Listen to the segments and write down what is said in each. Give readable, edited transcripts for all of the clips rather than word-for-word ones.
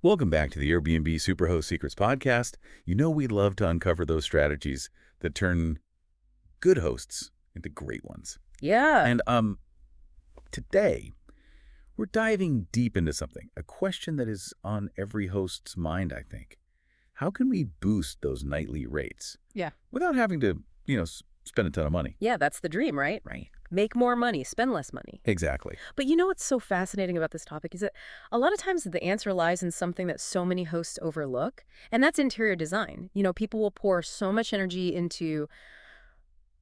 Welcome back to the Airbnb Superhost Secrets podcast. You know we love to uncover those strategies that turn good hosts into great ones. Yeah. And today we're diving deep into something, a question that is on every host's mind, I think. How can we boost those nightly rates Yeah. without having to, spend a ton of money? Yeah, that's the dream, right? Right. Make more money, spend less money. Exactly. But you know what's so fascinating about this topic is that a lot of times the answer lies in something that so many hosts overlook, and that's interior design. People will pour so much energy into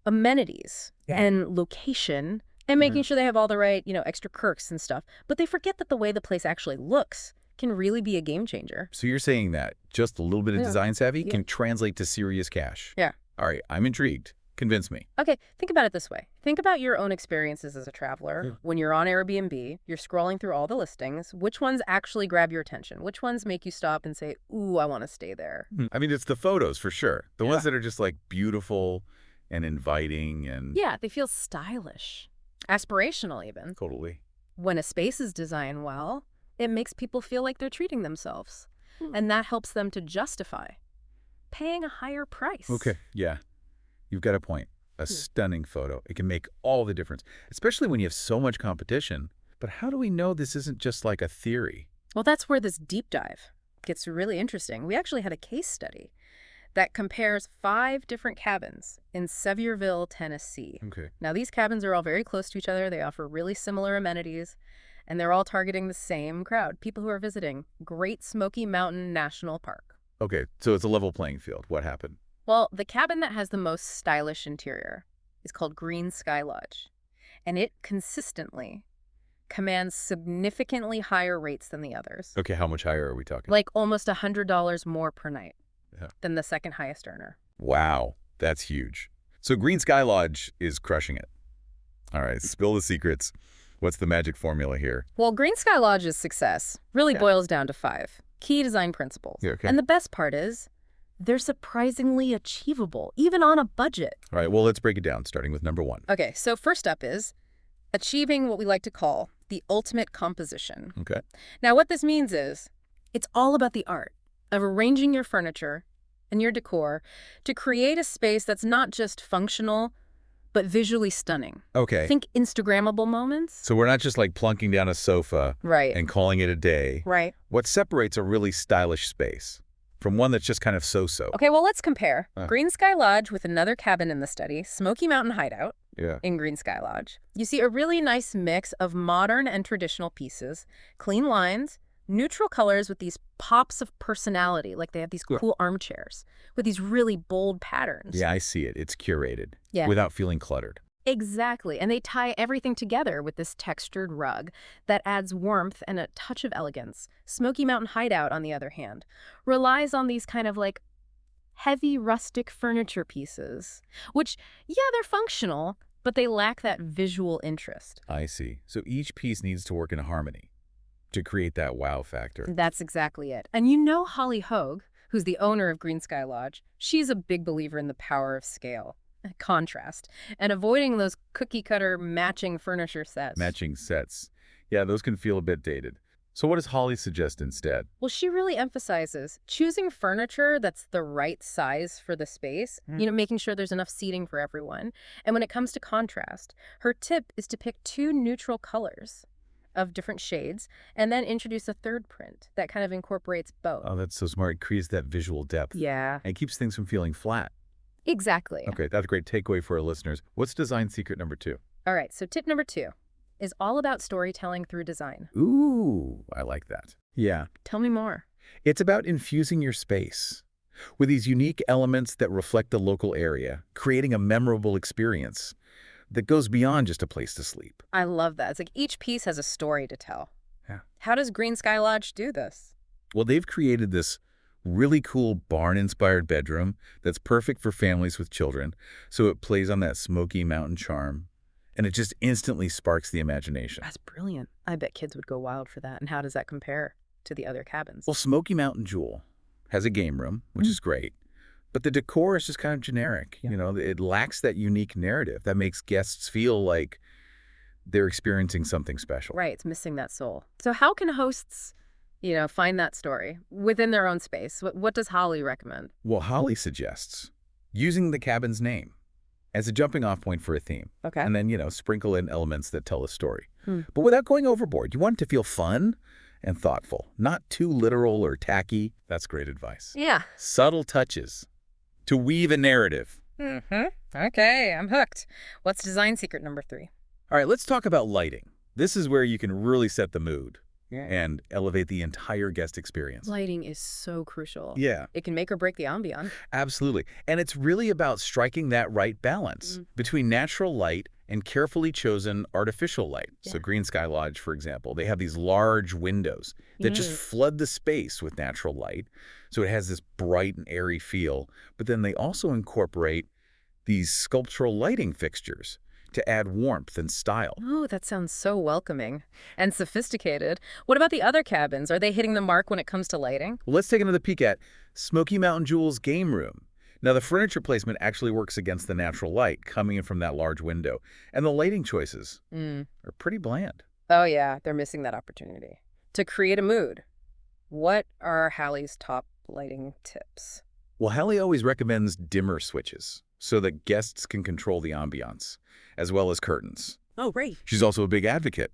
amenities and location and making sure they have all the right, extra quirks and stuff, but they forget that the way the place actually looks can really be a game changer. So you're saying that just a little bit of design savvy Yeah. can translate to serious cash? Yeah. All right, I'm intrigued. Convince me. Okay, think about it this way. Think about your own experiences as a traveler. When you're on Airbnb, you're scrolling through all the listings. Which ones actually grab your attention? Which ones make you stop and say, ooh, I want to stay there? I mean, it's the photos for sure. The ones that are just like beautiful and inviting and Yeah, they feel stylish, aspirational even. totally. When a space is designed well, it makes people feel like they're treating themselves. And that helps them to justify paying a higher price. Okay, yeah. You've got a point. A stunning photo. It can make all the difference, especially when you have so much competition. But how do we know this isn't just like a theory? Well, that's where this deep dive gets really interesting. We actually had a case study that compares 5 different cabins in Sevierville, Tennessee. Okay. Now, these cabins are all very close to each other. They offer really similar amenities, and they're all targeting the same crowd, people who are visiting Great Smoky Mountain National Park. Okay, so it's a level playing field. What happened? Well, the cabin that has the most stylish interior is called Green Sky Lodge, and it consistently commands significantly higher rates than the others. Okay, how much higher are we talking? Like almost $100 more per night Yeah. than the second highest earner. Wow, that's huge. So Green Sky Lodge is crushing it. All right, spill the secrets. What's the magic formula here? Well, Green Sky Lodge's success really boils down to 5 key design principles. Yeah, okay. And the best part is, they're surprisingly achievable, even on a budget. All right, well, let's break it down, starting with number 1. Okay, so first up is achieving what we like to call the ultimate composition. Okay. Now, what this means is it's all about the art of arranging your furniture and your decor to create a space that's not just functional, but visually stunning. Okay. Think Instagrammable moments. So we're not just like plunking down a sofa Right. and calling it a day. Right. What separates a really stylish space from one that's just kind of so-so? Okay, well, let's compare Green Sky Lodge with another cabin in the study, Smoky Mountain Hideout Yeah. in Green Sky Lodge. You see a really nice mix of modern and traditional pieces, clean lines, neutral colors with these pops of personality, like they have these cool armchairs with these really bold patterns. Yeah, I see it. It's curated Yeah. without feeling cluttered. Exactly. And they tie everything together with this textured rug that adds warmth and a touch of elegance. Smoky Mountain Hideout, on the other hand, relies on these kind of like heavy rustic furniture pieces, which, yeah, they're functional, but they lack that visual interest. I see. So each piece needs to work in harmony to create that wow factor. That's exactly it. And you know Holly Hogue, who's the owner of Green Sky Lodge, she's a big believer in the power of scale, contrast, and avoiding those cookie-cutter matching furniture sets. Matching sets. Yeah, those can feel a bit dated. So what does Holly suggest instead? Well, she really emphasizes choosing furniture that's the right size for the space, making sure there's enough seating for everyone. And when it comes to contrast, her tip is to pick 2 neutral colors of different shades and then introduce a third print that kind of incorporates both. Oh, that's so smart. It creates that visual depth. Yeah. And it keeps things from feeling flat. Exactly. Okay, that's a great takeaway for our listeners. What's design secret number 2? All right, so tip number 2 is all about storytelling through design. Ooh, I like that. Yeah. Tell me more. It's about infusing your space with these unique elements that reflect the local area, creating a memorable experience that goes beyond just a place to sleep. I love that. It's like each piece has a story to tell. Yeah. How does Green Sky Lodge do this? Well, they've created this really cool barn-inspired bedroom that's perfect for families with children, so it plays on that Smoky Mountain charm, and it just instantly sparks the imagination. That's brilliant. I bet kids would go wild for that. And how does that compare to the other cabins? Well, Smoky Mountain Jewel has a game room, which is great, but the decor is just kind of generic. Yeah. It lacks that unique narrative that makes guests feel like they're experiencing something special. Right, it's missing that soul. So how can hosts find that story within their own space. What does Holly recommend? Well, Holly suggests using the cabin's name as a jumping off point for a theme. Okay. And then, sprinkle in elements that tell a story. Hmm. But without going overboard. You want it to feel fun and thoughtful, not too literal or tacky. That's great advice. Yeah. Subtle touches to weave a narrative. Okay, I'm hooked. What's design secret number 3? All right, let's talk about lighting. This is where you can really set the mood and elevate the entire guest experience. Lighting is so crucial. Yeah, It can make or break the ambiance. absolutely. And it's really about striking that right balance between natural light and carefully chosen artificial light. Yeah. So Green Sky Lodge, for example, they have these large windows that just flood the space with natural light. So it has this bright and airy feel. But then they also incorporate these sculptural lighting fixtures to add warmth and style. Oh, that sounds so welcoming and sophisticated. What about the other cabins? Are they hitting the mark when it comes to lighting? Well, let's take another peek at Smoky Mountain Jewel's game room. Now, the furniture placement actually works against the natural light coming in from that large window. And the lighting choices are pretty bland. Oh, yeah, they're missing that opportunity. To create a mood, what are Hallie's top lighting tips? Well, Hallie always recommends dimmer switches so that guests can control the ambiance, as well as curtains. Oh, great. She's also a big advocate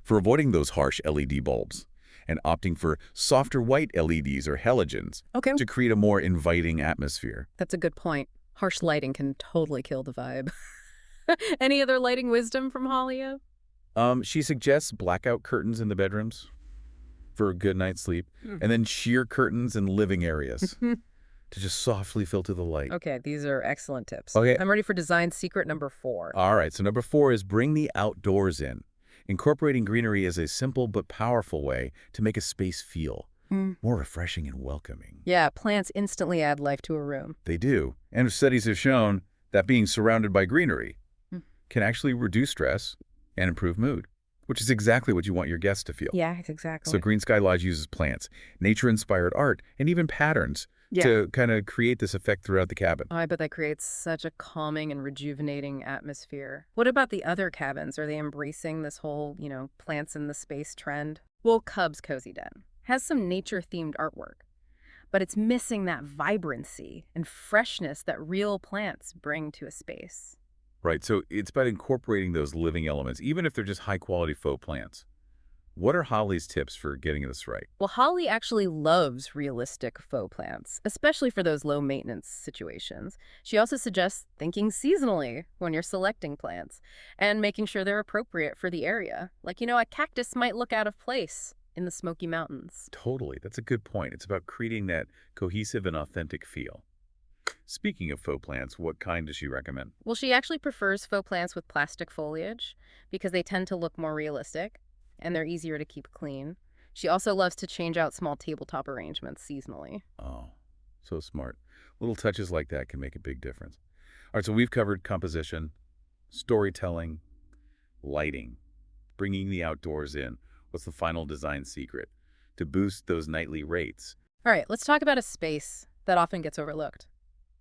for avoiding those harsh LED bulbs and opting for softer white LEDs or halogens Okay. to create a more inviting atmosphere. That's a good point. Harsh lighting can totally kill the vibe. Any other lighting wisdom from Holly? She suggests blackout curtains in the bedrooms for a good night's sleep, and then sheer curtains in living areas to just softly filter the light. Okay, these are excellent tips. Okay. I'm ready for design secret number 4. All right, so number 4 is bring the outdoors in. Incorporating greenery is a simple but powerful way to make a space feel more refreshing and welcoming. Yeah, plants instantly add life to a room. They do. And studies have shown that being surrounded by greenery can actually reduce stress and improve mood, which is exactly what you want your guests to feel. Yeah, exactly. So Green Sky Lodge uses plants, nature-inspired art, and even patterns to kind of create this effect throughout the cabin. Oh, I bet that creates such a calming and rejuvenating atmosphere. What about the other cabins? Are they embracing this whole, plants in the space trend? Well, Cub's Cozy Den has some nature-themed artwork, but it's missing that vibrancy and freshness that real plants bring to a space. Right, so it's about incorporating those living elements, even if they're just high-quality faux plants. What are Holly's tips for getting this right? Well, Holly actually loves realistic faux plants, especially for those low-maintenance situations. She also suggests thinking seasonally when you're selecting plants and making sure they're appropriate for the area. Like, a cactus might look out of place in the Smoky Mountains. Totally, that's a good point. It's about creating that cohesive and authentic feel. Speaking of faux plants, what kind does she recommend? Well, she actually prefers faux plants with plastic foliage because they tend to look more realistic and they're easier to keep clean. She also loves to change out small tabletop arrangements seasonally. Oh, so smart. Little touches like that can make a big difference. All right, so we've covered composition, storytelling, lighting, bringing the outdoors in. What's the final design secret to boost those nightly rates? All right, let's talk about a space that often gets overlooked.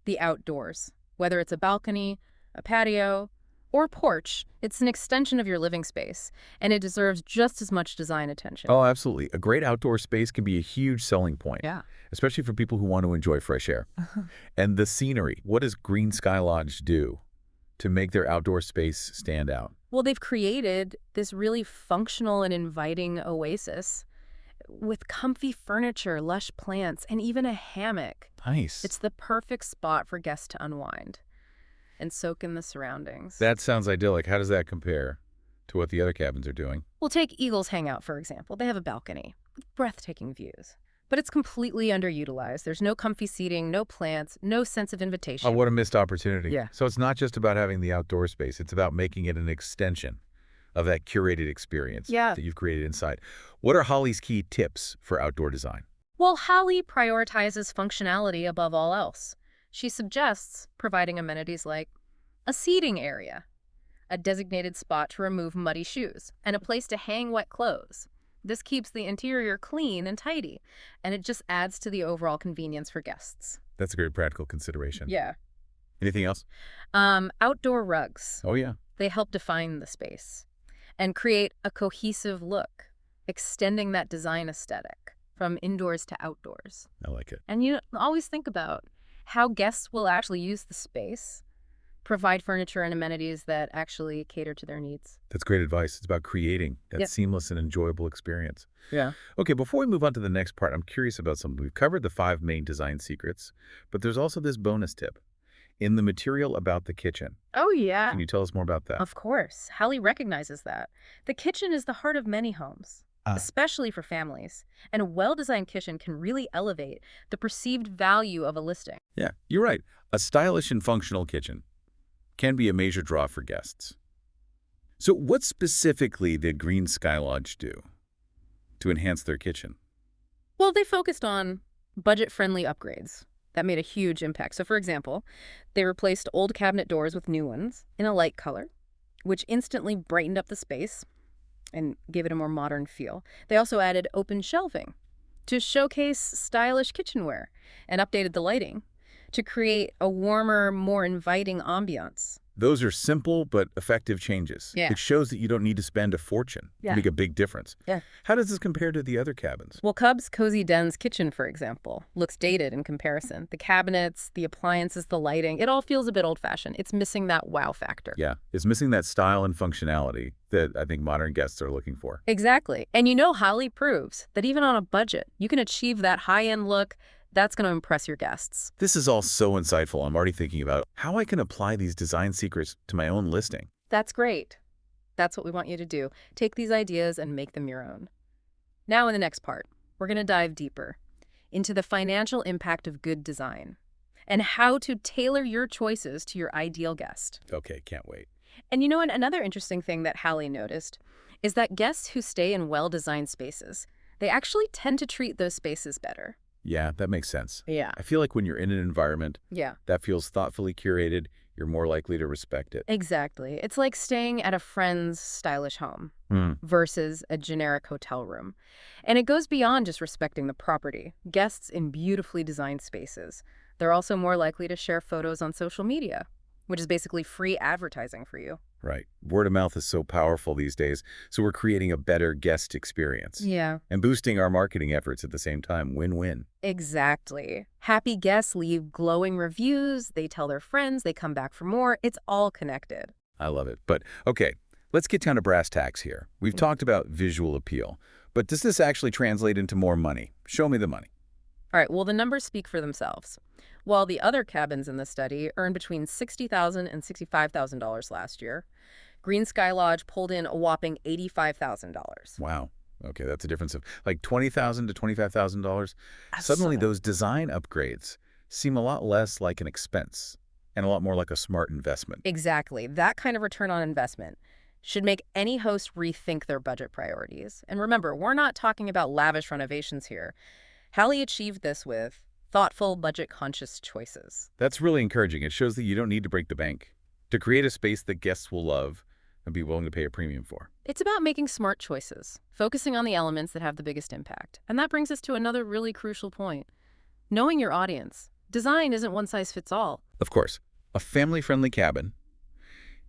The outdoors. Whether it's a balcony, a patio, or porch, it's an extension of your living space, and it deserves just as much design attention. Oh, absolutely. A great outdoor space can be a huge selling point, Yeah. especially for people who want to enjoy fresh air. And the scenery. What does Green Sky Lodge do to make their outdoor space stand out? Well, they've created this really functional and inviting oasis with comfy furniture, lush plants, and even a hammock. Nice. It's the perfect spot for guests to unwind and soak in the surroundings. That sounds idyllic. How does that compare to what the other cabins are doing? We'll take Eagle's Hangout, for example. They have a balcony with breathtaking views, but it's completely underutilized. There's no comfy seating, no plants, no sense of invitation. Oh, what a missed opportunity. Yeah. So it's not just about having the outdoor space. It's about making it an extension of that curated experience that you've created inside. What are Holly's key tips for outdoor design? Well, Holly prioritizes functionality above all else. She suggests providing amenities like a seating area, a designated spot to remove muddy shoes, and a place to hang wet clothes. This keeps the interior clean and tidy, and it just adds to the overall convenience for guests. That's a great practical consideration. Yeah. Anything else? Outdoor rugs. Oh, yeah. They help define the space and create a cohesive look, extending that design aesthetic. from indoors to outdoors. I like it. And you always think about how guests will actually use the space, provide furniture and amenities that actually cater to their needs. That's great advice. It's about creating that Yep. seamless and enjoyable experience. Yeah. Okay, before we move on to the next part, I'm curious about something. We've covered the 5 main design secrets, but there's also this bonus tip in the material about the kitchen. Oh, yeah. Can you tell us more about that? Of course. Hallie recognizes that. The kitchen is the heart of many homes, Ah, especially for families. And a well-designed kitchen can really elevate the perceived value of a listing. yeah, you're right. A stylish and functional kitchen can be a major draw for guests. So what specifically did Green Sky Lodge do to enhance their kitchen? Well, they focused on budget-friendly upgrades that made a huge impact. So, for example, they replaced old cabinet doors with new ones in a light color, which instantly brightened up the space and gave it a more modern feel. They also added open shelving to showcase stylish kitchenware and updated the lighting to create a warmer, more inviting ambiance. Those are simple but effective changes. Yeah. It shows that you don't need to spend a fortune to Yeah. make a big difference. Yeah. How does this compare to the other cabins? Well, Cub's Cozy Den's kitchen, for example, looks dated in comparison. The cabinets, the appliances, the lighting, it all feels a bit old-fashioned. It's missing that wow factor. Yeah, it's missing that style and functionality that I think modern guests are looking for. Exactly. And you know, Holly proves that even on a budget, you can achieve that high-end look that's going to impress your guests. This is all so insightful. I'm already thinking about how I can apply these design secrets to my own listing. That's great. That's what we want you to do. Take these ideas and make them your own. Now in the next part, we're going to dive deeper into the financial impact of good design and how to tailor your choices to your ideal guest. Okay, can't wait. And you know what? Another interesting thing that Hallie noticed is that guests who stay in well-designed spaces, they actually tend to treat those spaces better. Yeah, that makes sense. Yeah. I feel like when you're in an environment Yeah. that feels thoughtfully curated, you're more likely to respect it. Exactly. It's like staying at a friend's stylish home Hmm. versus a generic hotel room. And it goes beyond just respecting the property. Guests in beautifully designed spaces, they're also more likely to share photos on social media, which is basically free advertising for you. Right. Word of mouth is so powerful these days, so we're creating a better guest experience Yeah. and boosting our marketing efforts at the same time. Win-win. Exactly. Happy guests leave glowing reviews, they tell their friends, they come back for more. It's all connected. I love it. But okay, let's get down to brass tacks here. We've talked about visual appeal, but does this actually translate into more money? Show me the money. All right, well, the numbers speak for themselves. While the other cabins in the study earned between $60,000 and $65,000 last year, Green Sky Lodge pulled in a whopping $85,000. Wow. Okay, that's a difference of like $20,000 to $25,000. Suddenly, So- those design upgrades seem a lot less like an expense and a lot more like a smart investment. Exactly. That kind of return on investment should make any host rethink their budget priorities. And remember, we're not talking about lavish renovations here. Hallie achieved this with thoughtful, budget-conscious choices. That's really encouraging. It shows that you don't need to break the bank to create a space that guests will love and be willing to pay a premium for. It's about making smart choices, focusing on the elements that have the biggest impact. And that brings us to another really crucial point. Knowing your audience. Design isn't one size fits all. Of course, a family-friendly cabin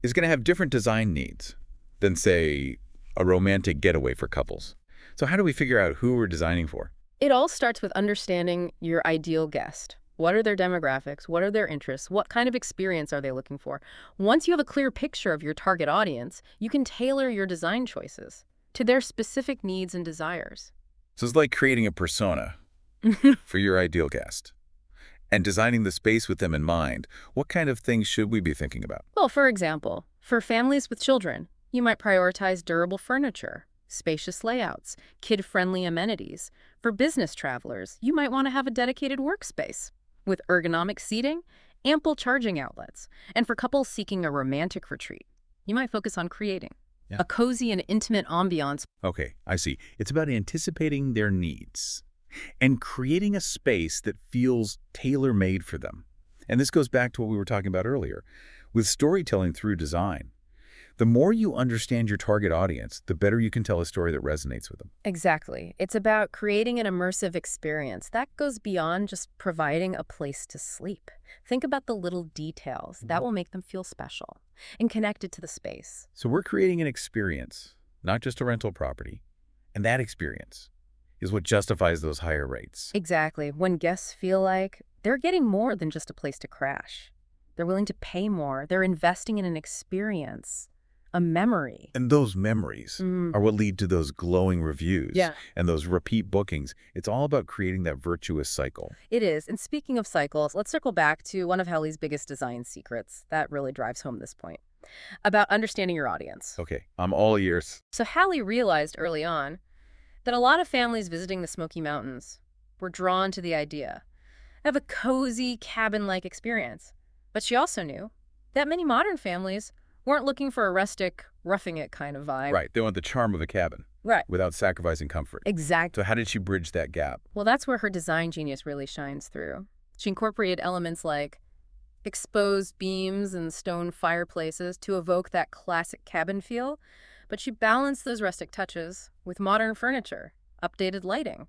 is going to have different design needs than, say, a romantic getaway for couples. So how do we figure out who we're designing for? It all starts with understanding your ideal guest. What are their demographics? What are their interests? What kind of experience are they looking for? Once you have a clear picture of your target audience, you can tailor your design choices to their specific needs and desires. So it's like creating a persona for your ideal guest and designing the space with them in mind. What kind of things should we be thinking about? Well, for example, for families with children, you might prioritize durable furniture, spacious layouts, kid-friendly amenities. For business travelers, you might want to have a dedicated workspace with ergonomic seating, ample charging outlets. And for couples seeking a romantic retreat, you might focus on creating a cozy and intimate ambiance. Okay, I see. It's about anticipating their needs and creating a space that feels tailor-made for them. And this goes back to what we were talking about earlier. With storytelling through design, the more you understand your target audience, the better you can tell a story that resonates with them. Exactly. It's about creating an immersive experience. That goes beyond just providing a place to sleep. Think about the little details that will make them feel special and connected to the space. So we're creating an experience, not just a rental property. And that experience is what justifies those higher rates. Exactly. When guests feel like they're getting more than just a place to crash. They're willing to pay more. They're investing in an experience, a memory. And those memories are what lead to those glowing reviews Yeah. and those repeat bookings. It's all about creating that virtuous cycle. It is. And speaking of cycles, let's circle back to one of Hallie's biggest design secrets that really drives home this point about understanding your audience. Okay, I'm all ears. So Hallie realized early on that a lot of families visiting the Smoky Mountains were drawn to the idea of a cozy cabin-like experience. But she also knew that many modern families weren't looking for a rustic, roughing it kind of vibe. Right, they want the charm of a cabin Right. without sacrificing comfort. Exactly. So how did she bridge that gap? Well, that's where her design genius really shines through. She incorporated elements like exposed beams and stone fireplaces to evoke that classic cabin feel, but she balanced those rustic touches with modern furniture, updated lighting,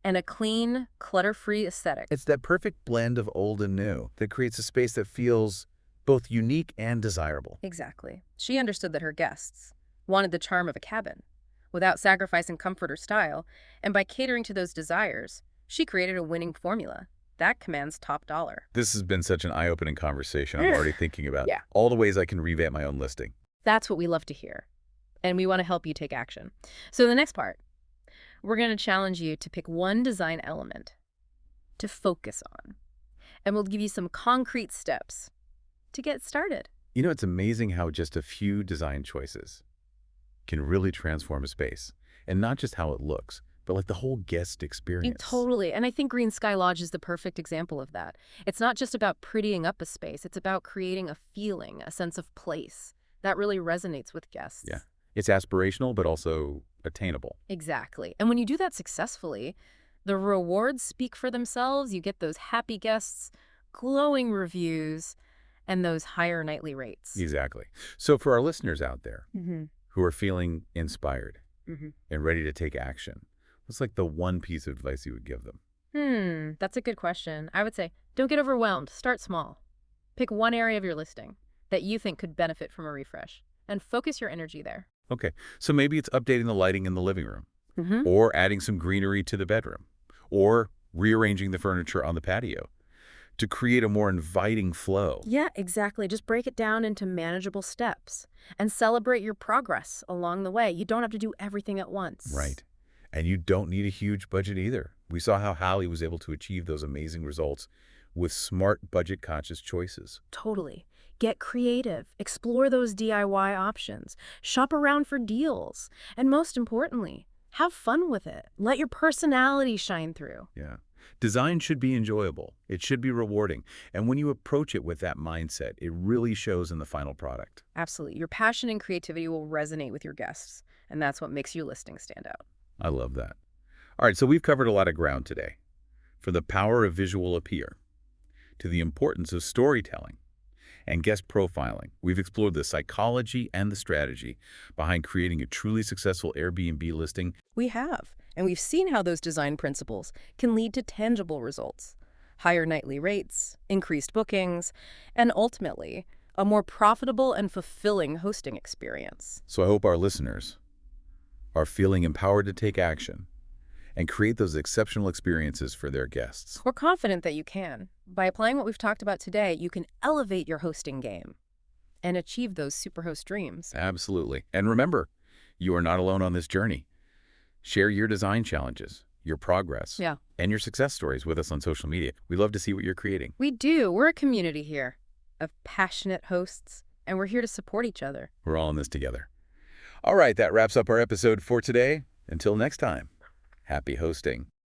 and a clean, clutter-free aesthetic. It's that perfect blend of old and new that creates a space that feels both unique and desirable. Exactly. She understood that her guests wanted the charm of a cabin without sacrificing comfort or style, and by catering to those desires, she created a winning formula that commands top dollar. This has been such an eye-opening conversation. I'm already thinking about Yeah. all the ways I can revamp my own listing. That's what we love to hear, and we want to help you take action. So in the next part, we're going to challenge you to pick one design element to focus on, and we'll give you some concrete steps to get started. You know, it's amazing how just a few design choices can really transform a space. And not just how it looks, but like the whole guest experience. Totally. And I think Green Sky Lodge is the perfect example of that. It's not just about prettying up a space. It's about creating a feeling, a sense of place that really resonates with guests. Yeah. It's aspirational, but also attainable. Exactly. And when you do that successfully, the rewards speak for themselves. You get those happy guests, glowing reviews, and those higher nightly rates. Exactly. So for our listeners out there Mm-hmm. who are feeling inspired Mm-hmm. and ready to take action, what's like the one piece of advice you would give them? That's a good question. I would say, don't get overwhelmed. Start small. Pick one area of your listing that you think could benefit from a refresh and focus your energy there. Okay, so maybe it's updating the lighting in the living room, Mm-hmm. or adding some greenery to the bedroom, or rearranging the furniture on the patio to create a more inviting flow. Yeah, exactly. Just break it down into manageable steps and celebrate your progress along the way. You don't have to do everything at once. Right. And you don't need a huge budget either. We saw how Hallie was able to achieve those amazing results with smart, budget-conscious choices. Totally. Get creative. Explore those DIY options. Shop around for deals. And most importantly, have fun with it. Let your personality shine through. Yeah. Design should be enjoyable. It should be rewarding. And when you approach it with that mindset, it really shows in the final product. Absolutely. Your passion and creativity will resonate with your guests, and that's what makes your listing stand out. I love that. All right, so we've covered a lot of ground today. From the power of visual appeal to the importance of storytelling and guest profiling, we've explored the psychology and the strategy behind creating a truly successful Airbnb listing. We have, and we've seen how those design principles can lead to tangible results. Higher nightly rates, increased bookings, and ultimately, a more profitable and fulfilling hosting experience. So I hope our listeners are feeling empowered to take action and create those exceptional experiences for their guests. We're confident that you can. By applying what we've talked about today, you can elevate your hosting game and achieve those superhost dreams. Absolutely. And remember, you are not alone on this journey. Share your design challenges, your progress, Yeah. and your success stories with us on social media. We love to see what you're creating. We do. We're a community here of passionate hosts, and we're here to support each other. We're all in this together. All right, that wraps up our episode for today. Until next time, happy hosting.